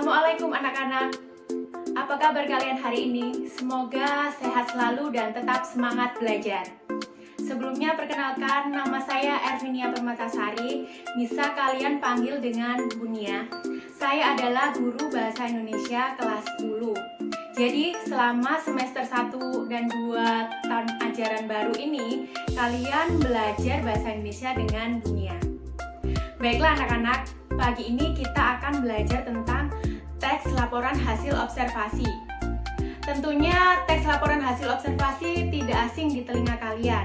Assalamualaikum anak-anak. Apa kabar kalian hari ini? Semoga sehat selalu dan tetap semangat belajar. Sebelumnya perkenalkan, nama saya Ervinia Permatasari. Bisa kalian panggil dengan Bunia. Saya adalah guru Bahasa Indonesia kelas 10. Jadi selama semester 1 dan 2 tahun ajaran baru ini, kalian belajar Bahasa Indonesia dengan Bunia. Baiklah anak-anak, pagi ini kita akan belajar tentang teks laporan hasil observasi. Tentunya teks laporan hasil observasi tidak asing di telinga kalian,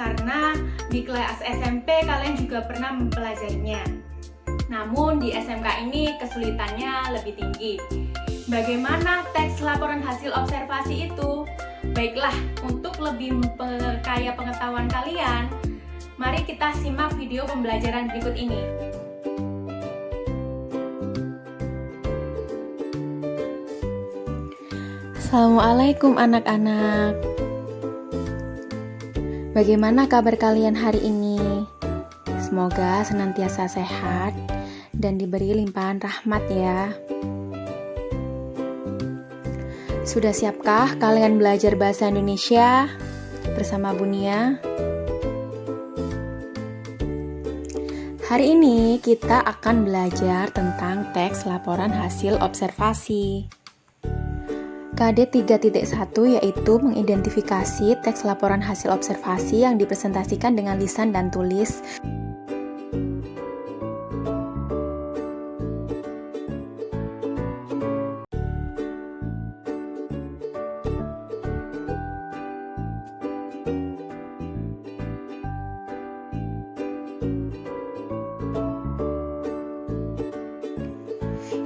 karena di kelas SMP kalian juga pernah mempelajarinya. Namun di SMK ini kesulitannya lebih tinggi. Bagaimana teks laporan hasil observasi itu? Baiklah, untuk lebih memperkaya pengetahuan kalian, mari kita simak video pembelajaran berikut ini. Assalamualaikum anak-anak. Bagaimana kabar kalian hari ini? Semoga senantiasa sehat dan diberi limpahan rahmat ya. Sudah siapkah kalian belajar bahasa Indonesia bersama Bunia? Hari ini kita akan belajar tentang teks laporan hasil observasi. KD 3.1 yaitu mengidentifikasi teks laporan hasil observasi yang dipresentasikan dengan lisan dan tulis.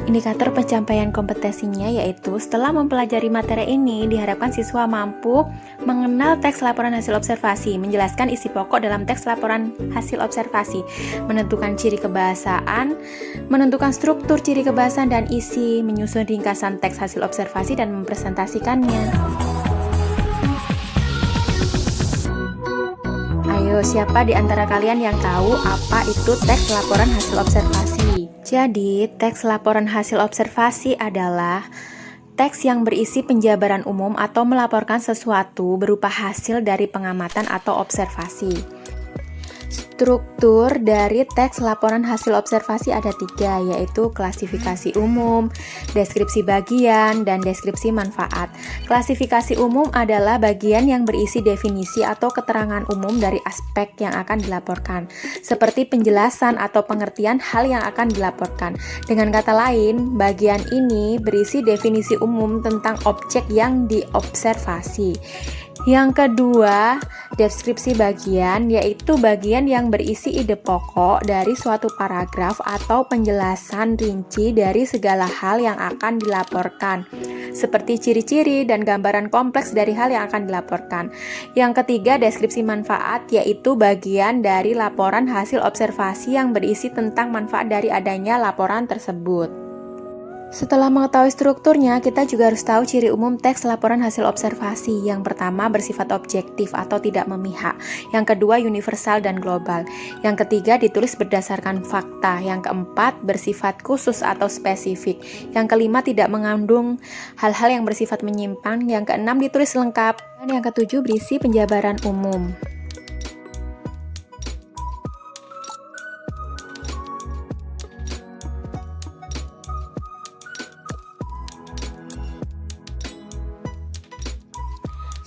Indikator pencapaian kompetensinya yaitu setelah mempelajari materi ini diharapkan siswa mampu mengenal teks laporan hasil observasi, menjelaskan isi pokok dalam teks laporan hasil observasi, menentukan ciri kebahasaan, menentukan struktur ciri kebahasaan dan isi, menyusun ringkasan teks hasil observasi dan mempresentasikannya. Ayo, siapa di antara kalian yang tahu apa itu teks laporan hasil observasi? Jadi, teks laporan hasil observasi adalah teks yang berisi penjabaran umum atau melaporkan sesuatu berupa hasil dari pengamatan atau observasi. Struktur dari teks laporan hasil observasi ada 3, yaitu klasifikasi umum, deskripsi bagian, dan deskripsi manfaat. Klasifikasi umum adalah bagian yang berisi definisi atau keterangan umum dari aspek yang akan dilaporkan, seperti penjelasan atau pengertian hal yang akan dilaporkan. Dengan kata lain, bagian ini berisi definisi umum tentang objek yang diobservasi. Yang kedua, deskripsi bagian, yaitu bagian yang berisi ide pokok dari suatu paragraf atau penjelasan rinci dari segala hal yang akan dilaporkan, seperti ciri-ciri dan gambaran kompleks dari hal yang akan dilaporkan. Yang ketiga, deskripsi manfaat, yaitu bagian dari laporan hasil observasi yang berisi tentang manfaat dari adanya laporan tersebut. Setelah mengetahui strukturnya, kita juga harus tahu ciri umum teks laporan hasil observasi. Yang pertama, bersifat objektif atau tidak memihak. Yang kedua, universal dan global. Yang ketiga, ditulis berdasarkan fakta. Yang keempat, bersifat khusus atau spesifik. Yang kelima, tidak mengandung hal-hal yang bersifat menyimpang. Yang keenam, ditulis lengkap. Dan yang ketujuh, berisi penjabaran umum.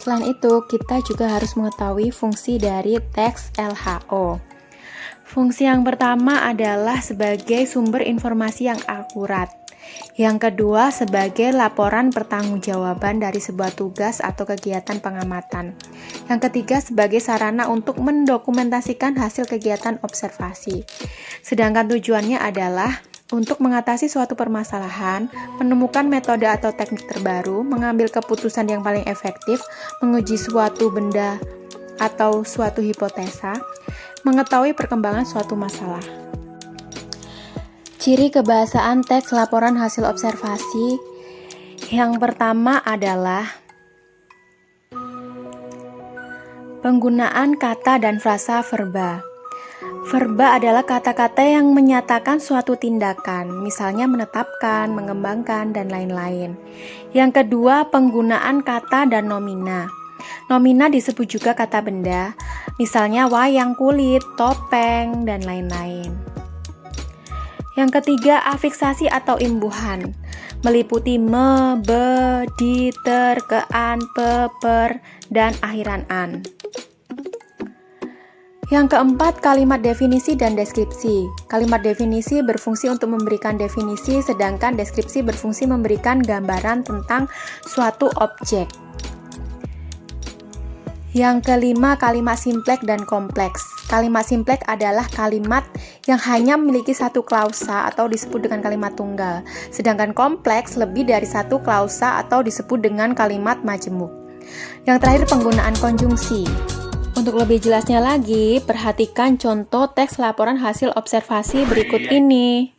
Selain itu, kita juga harus mengetahui fungsi dari teks LHO. Fungsi yang pertama adalah sebagai sumber informasi yang akurat. Yang kedua, sebagai laporan pertanggungjawaban dari sebuah tugas atau kegiatan pengamatan. Yang ketiga, sebagai sarana untuk mendokumentasikan hasil kegiatan observasi. Sedangkan tujuannya adalah untuk mengatasi suatu permasalahan, menemukan metode atau teknik terbaru, mengambil keputusan yang paling efektif, menguji suatu benda atau suatu hipotesa, mengetahui perkembangan suatu masalah. Ciri kebahasaan teks laporan hasil observasi yang pertama adalah penggunaan kata dan frasa verba. Verba adalah kata-kata yang menyatakan suatu tindakan, misalnya menetapkan, mengembangkan, dan lain-lain. Yang kedua, penggunaan kata dan nomina. Nomina disebut juga kata benda, misalnya wayang kulit, topeng, dan lain-lain. Yang ketiga, afiksasi atau imbuhan, meliputi me, be, di, ter, ke, an, pe, per, dan akhiran an. Yang keempat, kalimat definisi dan deskripsi. Kalimat definisi berfungsi untuk memberikan definisi, sedangkan deskripsi berfungsi memberikan gambaran tentang suatu objek. Yang kelima, kalimat simpleks dan kompleks. Kalimat simpleks adalah kalimat yang hanya memiliki satu klausa atau disebut dengan kalimat tunggal. Sedangkan kompleks lebih dari satu klausa atau disebut dengan kalimat majemuk. Yang terakhir, penggunaan konjungsi. Untuk lebih jelasnya lagi, perhatikan contoh teks laporan hasil observasi berikut ini.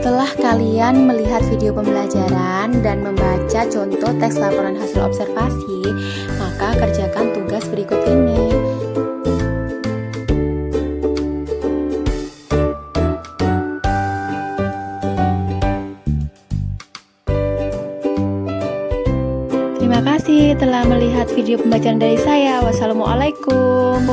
Setelah kalian melihat video pembelajaran dan membaca contoh teks laporan hasil observasi, maka kerjakan tugas berikut ini. Terima kasih telah melihat video pembelajaran dari saya. Wassalamualaikum.